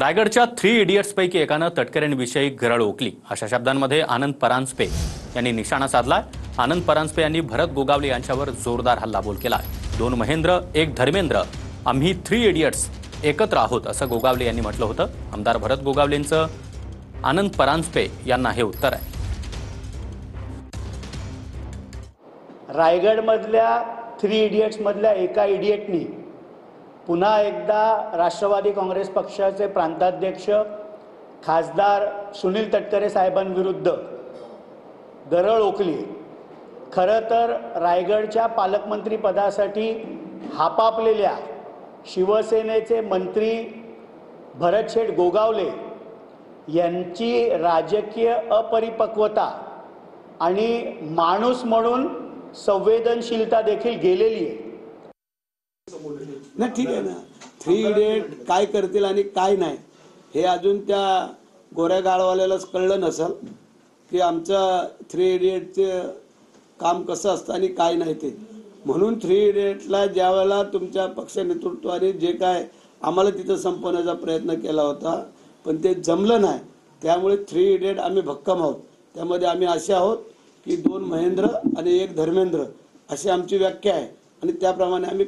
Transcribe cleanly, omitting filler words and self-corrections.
रायगडच्या 3 इडियट्स पैकी एकानं तटकरेंविषयी गरळ ओकली अशा शब्दांमध्ये आनंद परांजपे यांनी निशाणा साधलाय। आनंद परांजपे यांनी भरत गोगावले यांच्यावर जोरदार हल्लाबोल केलाय। 2 महेंद्र 1 धर्मेंद्र, आम्ही 3 इडियट्स एकत्र आहोत असं गोगावले यांनी म्हटलं होतं। आमदार भरत गोगावलेंचं आनंद परांजपे यांना हे उत्तर आहे। रायगडमधल्या 3 इडियट्स मधल्या एका इडियटनी पुन्हा एकदा राष्ट्रवादी काँग्रेस पक्षाचे प्रांताध्यक्ष खासदार सुनील तटकरे साहेबांविरुद्ध गरळ ओकली। खरं तर रायगडच्या पालकमंत्री पदासाठी हापापलेल्या शिवसेनेचे मंत्री भरतशेठ गोगावले यांची राजकीय अपरिपक्वता आणि माणूस म्हणून संवेदनशीलता देखील गेलेली आहे। ना ठीक आहे ना, 3 इडियट काय करतील आणि काय नाही हे अजून त्या गोऱ्या गाळवाल्यालाच कळलं नसेल की आमचं 3 इडियटचं काम कसं असतं आणि काय नाही ते। म्हणून 3 इडियटला ज्यावेळेला तुमच्या पक्ष नेतृत्वाने जे काय आम्हाला तिथं संपवण्याचा प्रयत्न केला होता पण ते जमलं नाही, त्यामुळे 3 इडियट आम्ही भक्कम आहोत। त्यामध्ये आम्ही असे आहोत की 2 महेंद्र आणि 1 धर्मेंद्र अशी आमची व्याख्या आहे आणि त्याप्रमाणे आम्ही